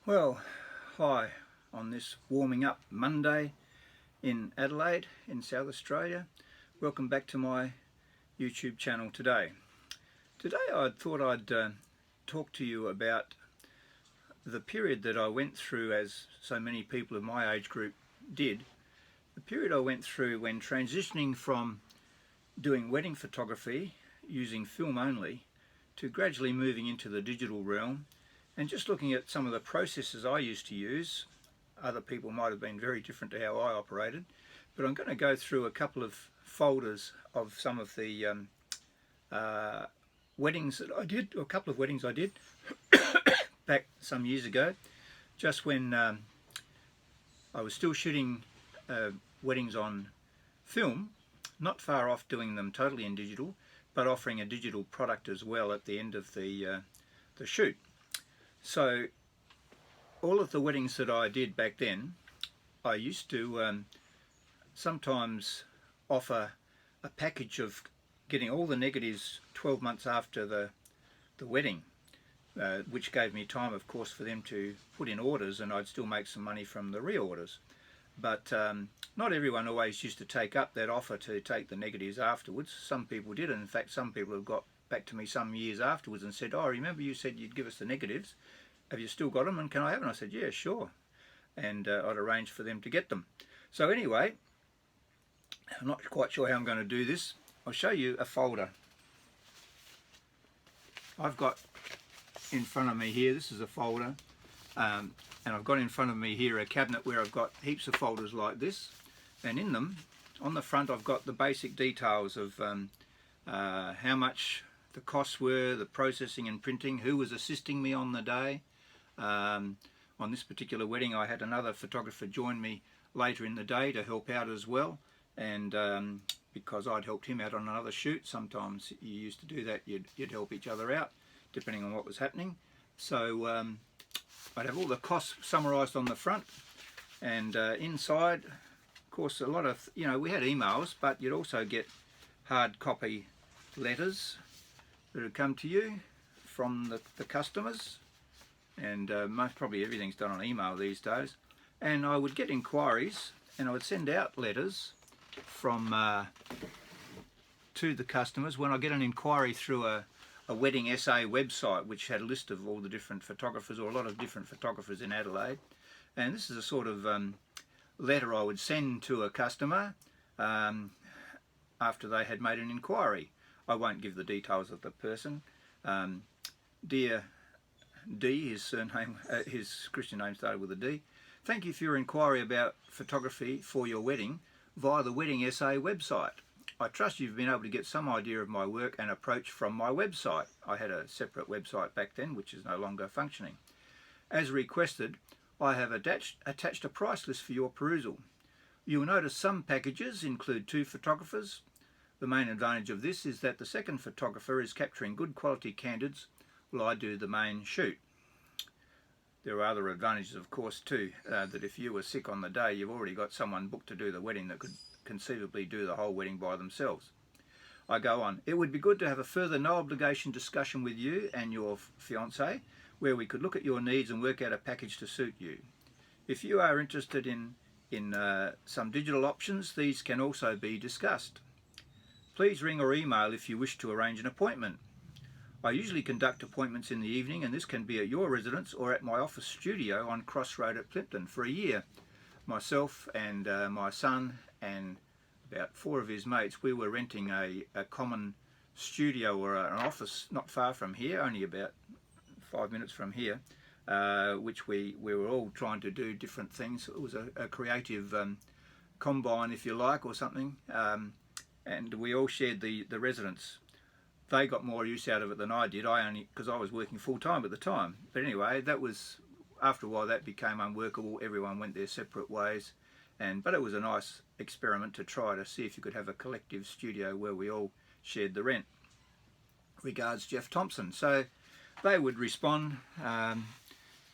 Well, hi on this warming up Monday in Adelaide in South Australia. Welcome back to my YouTube channel today. Today I thought I'd talk to you about the period that I went through, as so many people of my age group did, the period I went through when transitioning from doing wedding photography using film only to gradually moving into the digital realm, and just looking at some of the processes I used to use. Other people might have been very different to how I operated, but I'm going to go through a couple of folders of some of the weddings that I did, or a couple of weddings I did back some years ago, just when I was still shooting weddings on film, not far off doing them totally in digital, but offering a digital product as well at the end of the shoot. So all of the weddings that I did back then, I used to sometimes offer a package of getting all the negatives 12 months after the wedding, which gave me time, of course, for them to put in orders, and I'd still make some money from the reorders. But not everyone always used to take up that offer to take the negatives afterwards. Some people did, and in fact some people have got back to me some years afterwards and said, "Oh, remember you said you'd give us the negatives. Have you still got them, and can I have them?" I said, "Yeah, sure." And I'd arranged for them to get them. So anyway, I'm not quite sure how I'm going to do this. I'll show you a folder I've got in front of me here. This is a folder, and I've got in front of me here a cabinet where I've got heaps of folders like this, and in them, on the front, I've got the basic details of how much the costs were, the processing and printing, who was assisting me on the day. On this particular wedding, I had another photographer join me later in the day to help out as well, and because I'd helped him out on another shoot, sometimes you used to do that, you'd help each other out depending on what was happening. So I'd have all the costs summarised on the front, and inside, of course, a lot of, we had emails, but you'd also get hard copy letters that would come to you from the customers, and most probably everything's done on email these days. And I would get inquiries, and I would send out letters from to the customers. When I get an inquiry through a wedding SA website, which had a list of all the different photographers, or a lot of different photographers in Adelaide, and this is a sort of letter I would send to a customer after they had made an inquiry. I won't give the details of the person. Dear D, his surname, his Christian name started with a D. "Thank you for your inquiry about photography for your wedding via the Wedding SA website. I trust you've been able to get some idea of my work and approach from my website." I had a separate website back then, which is no longer functioning. "As requested, I have attached a price list for your perusal. You will notice some packages include 2 photographers. The main advantage of this is that the second photographer is capturing good quality candids while I do the main shoot. There are other advantages, of course, too, that if you were sick on the day, you've already got someone booked to do the wedding that could conceivably do the whole wedding by themselves." I go on. "It would be good to have a further no-obligation discussion with you and your fiancé, where we could look at your needs and work out a package to suit you. If you are interested in some digital options, these can also be discussed. Please ring or email if you wish to arrange an appointment. I usually conduct appointments in the evening, and this can be at your residence or at my office studio on Cross Road at Plympton for a year. Myself and my son and about 4 of his mates, we were renting a common studio or an office not far from here, only about 5 minutes from here, which we were all trying to do different things. It was a creative combine, if you like, or something, and we all shared the residence. They got more use out of it than I did. Because I was working full time at the time. But anyway, that was, after a while, that became unworkable. Everyone went their separate ways, but it was a nice experiment to try to see if you could have a collective studio where we all shared the rent. Regards, Jeff Thompson. So they would respond,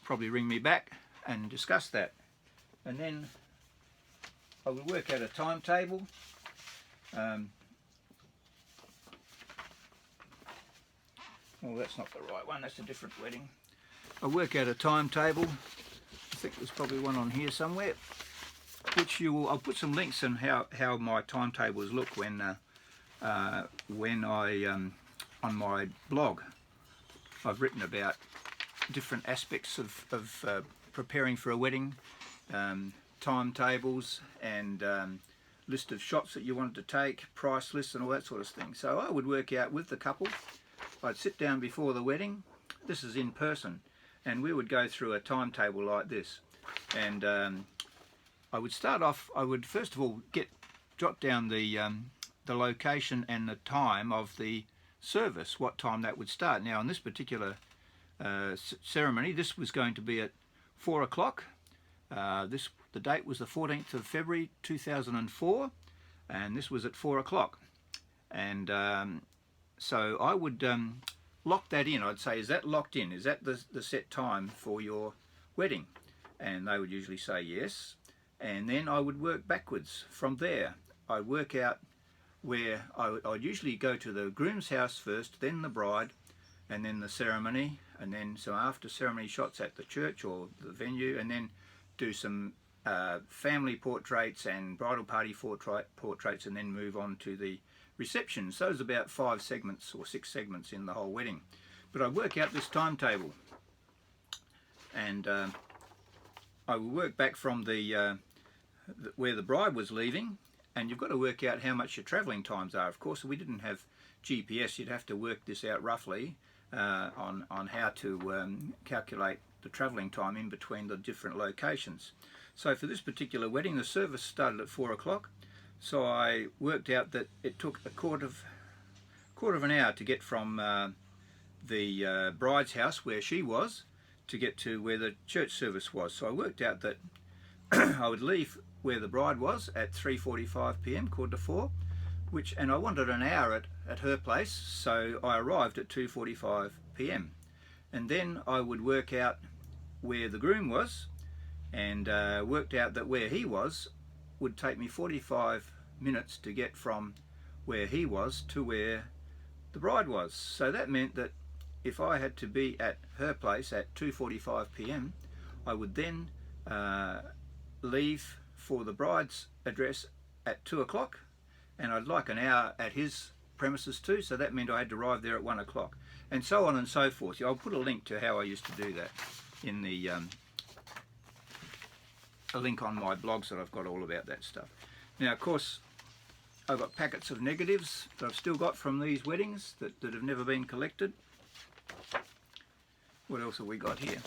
probably ring me back and discuss that, and then I would work out a timetable. Well, that's not the right one, that's a different wedding. I work out a timetable think there's probably one on here somewhere, which I'll put some links on how my timetables look when I on my blog. I've written about different aspects of preparing for a wedding, timetables, and list of shots that you wanted to take, price lists and all that sort of thing. So I would work out with the couple. I'd sit down before the wedding. This is in person, and we would go through a timetable like this. And I would start off. I would first of all jot down the location and the time of the service, what time that would start. Now, on this particular ceremony, this was going to be at 4 o'clock. The date was the 14th of February 2004, and this was at 4 o'clock. And so I would lock that in. I'd say, is that locked in? Is that the set time for your wedding? And they would usually say yes. And then I would work backwards from there. I'd work out where I'd usually go to the groom's house first, then the bride, and then the ceremony, and then some after ceremony shots at the church or the venue, and then do some family portraits and bridal party portraits, and then move on to the reception. So there's about 5 segments or 6 segments in the whole wedding. But I work out this timetable, and I will work back from where the bride was leaving, and you've got to work out how much your travelling times are. Of course, we didn't have GPS. You'd have to work this out roughly on how to calculate the travelling time in between the different locations. So for this particular wedding, the service started at 4 o'clock. So I worked out that it took a quarter of an hour to get from the bride's house where she was to get to where the church service was. So I worked out that I would leave where the bride was at 3:45 p.m, quarter to 4, and I wanted an hour at her place, so I arrived at 2:45 p.m. And then I would work out where the groom was, and worked out that where he was would take me 45 minutes to get from where he was to where the bride was. So that meant that if I had to be at her place at 2:45 p.m, I would then leave for the bride's address at 2 o'clock, and I'd like an hour at his premises too, so that meant I had to arrive there at 1 o'clock, and so on and so forth. I'll put a link to how I used to do that in the a link on my blogs that I've got all about that stuff. Now, of course, I've got packets of negatives that I've still got from these weddings that have never been collected. What else have we got here?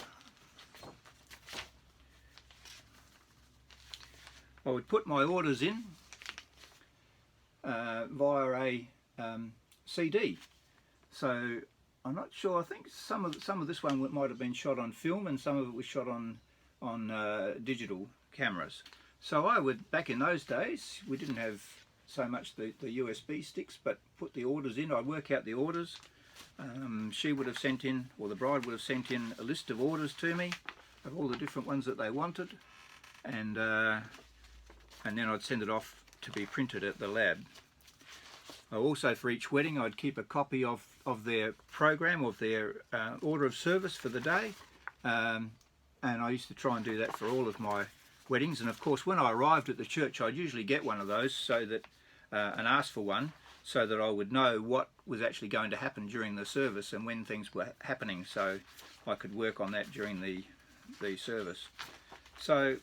I would put my orders in via a CD. So I'm not sure. I think some of this one might have been shot on film, and some of it was shot on digital cameras. So I would, back in those days, we didn't have so much the USB sticks, but put the orders in. I'd work out the orders. She would have sent in, or the bride would have sent in, a list of orders to me of all the different ones that they wanted, and then I'd send it off to be printed at the lab. Also, for each wedding, I'd keep a copy of their program, of their order of service for the day, and I used to try and do that for all of my weddings. And of course, when I arrived at the church, I'd usually get one of those, so that and ask for one, so that I would know what was actually going to happen during the service and when things were happening, so I could work on that during the service. So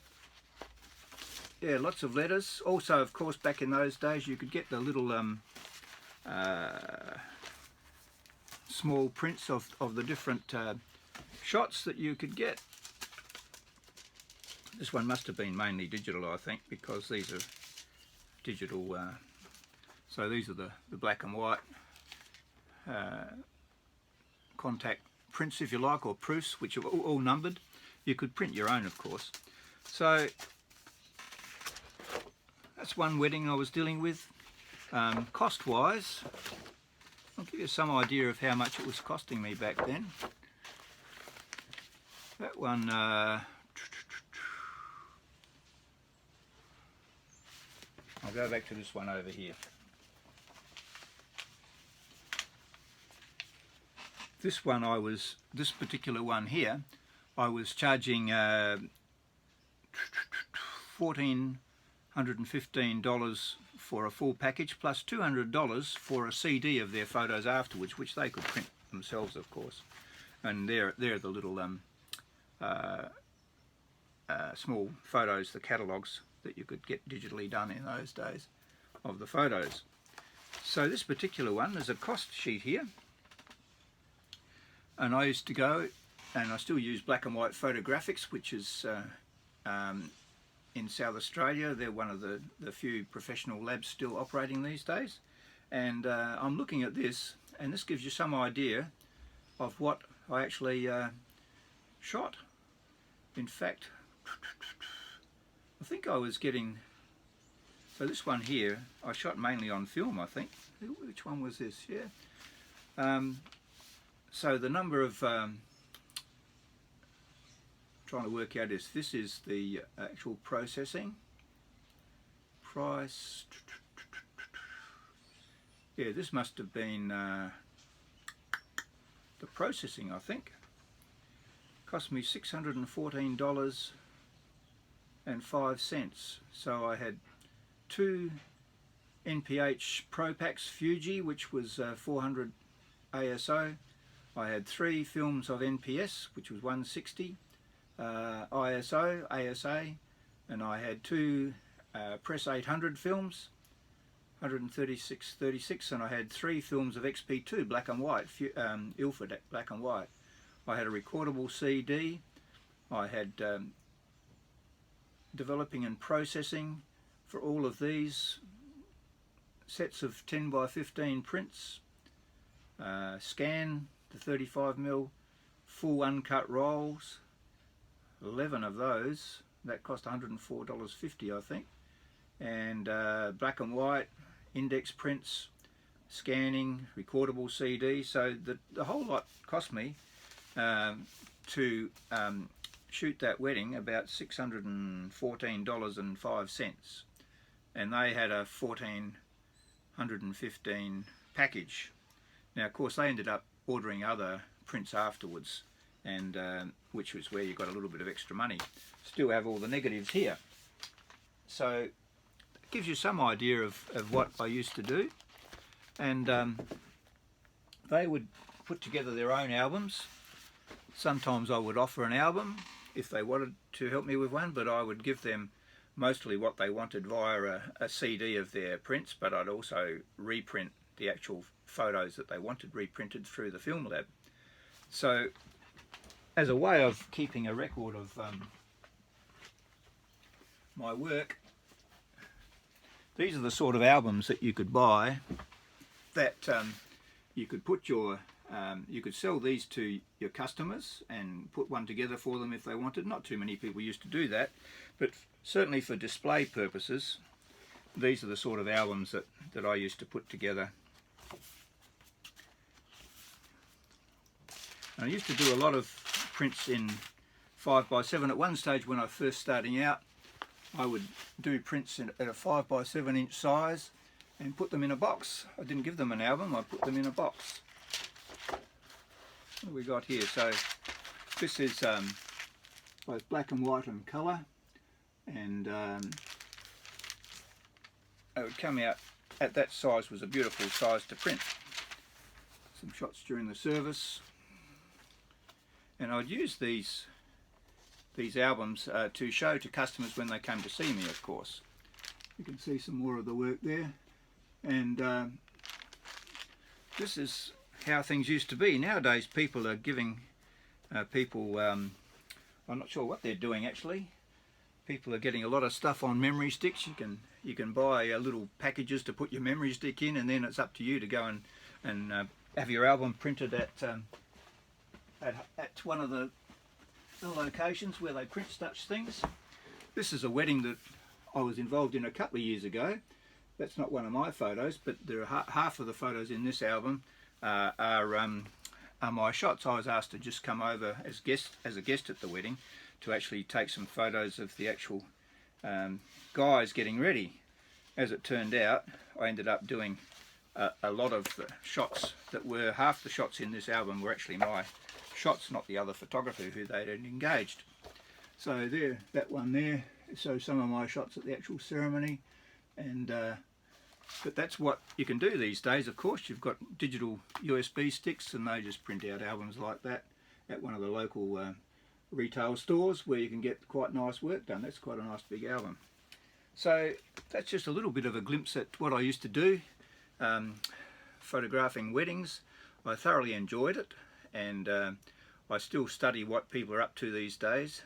yeah, lots of letters. Also, of course, back in those days, you could get the little small prints of the different shots that you could get. This one must have been mainly digital, I think, because these are digital. So these are the black and white contact prints, if you like, or proofs, which are all numbered. You could print your own, of course. So that's one wedding I was dealing with. Cost-wise, I'll give you some idea of how much it was costing me back then. That one, I'll go back to this one over here. This one this particular one here, I was charging $1,415 for a full package, plus $200 for a CD of their photos afterwards, which they could print themselves, of course. And they're the little small photos, the catalogues that you could get digitally done in those days of the photos. So this particular one, there's a cost sheet here, and I used to go, and I still use Black and White Photographics, which is in South Australia. They're one of the few professional labs still operating these days. And I'm looking at this, and this gives you some idea of what I actually shot. In fact, I think I was getting, so this one here, I shot mainly on film, I think. Which one was this? Yeah. So the number of, trying to work out is, this is the actual processing price. Yeah, this must have been the processing, I think. Cost me $614.05. So I had 2 NPH Pro Packs Fuji, which was 400 ASO. I had 3 films of NPS, which was 160 ISO, ASA, and I had 2 Press 800 films, 136/36, and I had 3 films of XP2 black and white, Ilford black and white. I had a recordable CD. I had developing and processing for all of these sets of 10 by 15 prints, scan the 35mm full uncut rolls, 11 of those. That cost $104.50, I think. And black and white, index prints, scanning, recordable CD. So the whole lot cost me to shoot that wedding about $614.05. And they had a $1,415 package. Now, of course, they ended up ordering other prints afterwards, and which was where you got a little bit of extra money. Still have all the negatives here. So it gives you some idea of what I used to do. And they would put together their own albums. Sometimes I would offer an album if they wanted to help me with one, but I would give them mostly what they wanted via a CD of their prints, but I'd also reprint the actual photos that they wanted reprinted through the film lab. So as a way of keeping a record of my work, these are the sort of albums that you could buy, that you could put your you could sell these to your customers and put one together for them if they wanted. Not too many people used to do that, but certainly for display purposes, these are the sort of albums that I used to put together. And I used to do a lot of prints in 5x7. At one stage when I was first starting out, I would do prints at a 5x7 inch size and put them in a box. I didn't give them an album, I put them in a box. What have we got here? So this is both black and white and colour, and it would come out at that size. Was a beautiful size to print. Some shots during the service, and I'd use these albums to show to customers when they came to see me, of course. You can see some more of the work there, and this is how things used to be. Nowadays people are giving people, I'm not sure what they're doing actually. People are getting a lot of stuff on memory sticks. You can buy little packages to put your memory stick in, and then it's up to you to go and have your album printed at one of the locations where they print such things. This is a wedding that I was involved in a couple of years ago. That's not one of my photos, but there are half of the photos in this album are my shots. I was asked to just come over as a guest at the wedding to actually take some photos of the actual guys getting ready. As it turned out, I ended up doing a lot of the shots that were, half the shots in this album were actually my shots, not the other photographer who they had engaged. So there, that one there, so some of my shots at the actual ceremony. And but that's what you can do these days. Of course, you've got digital USB sticks, and they just print out albums like that at one of the local retail stores where you can get quite nice work done. That's quite a nice big album. So that's just a little bit of a glimpse at what I used to do, photographing weddings. I thoroughly enjoyed it, and I still study what people are up to these days.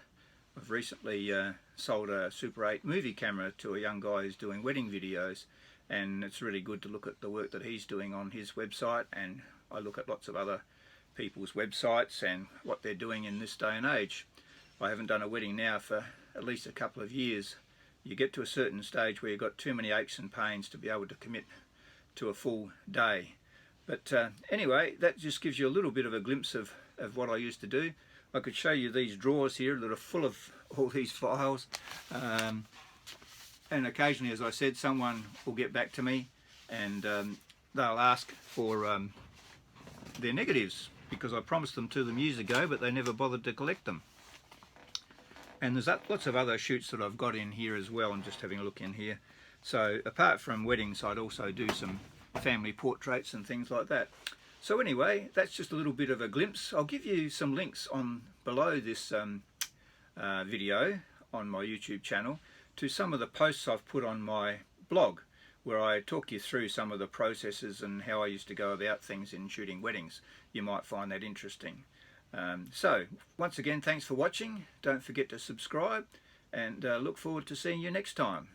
I've recently sold a Super 8 movie camera to a young guy who's doing wedding videos, and it's really good to look at the work that he's doing on his website, and I look at lots of other people's websites and what they're doing in this day and age. I haven't done a wedding now for at least a couple of years. You get to a certain stage where you've got too many aches and pains to be able to commit to a full day. But anyway, that just gives you a little bit of a glimpse of what I used to do. I could show you these drawers here that are full of all these files. And occasionally, as I said, someone will get back to me, and they'll ask for their negatives, because I promised them to them years ago, but they never bothered to collect them. And there's lots of other shoots that I've got in here as well. I'm just having a look in here. So apart from weddings, I'd also do some family portraits and things like that. So anyway, that's just a little bit of a glimpse. I'll give you some links on below this video on my YouTube channel to some of the posts I've put on my blog, where I talk you through some of the processes and how I used to go about things in shooting weddings. You might find that interesting. So once again, thanks for watching. Don't forget to subscribe, and look forward to seeing you next time.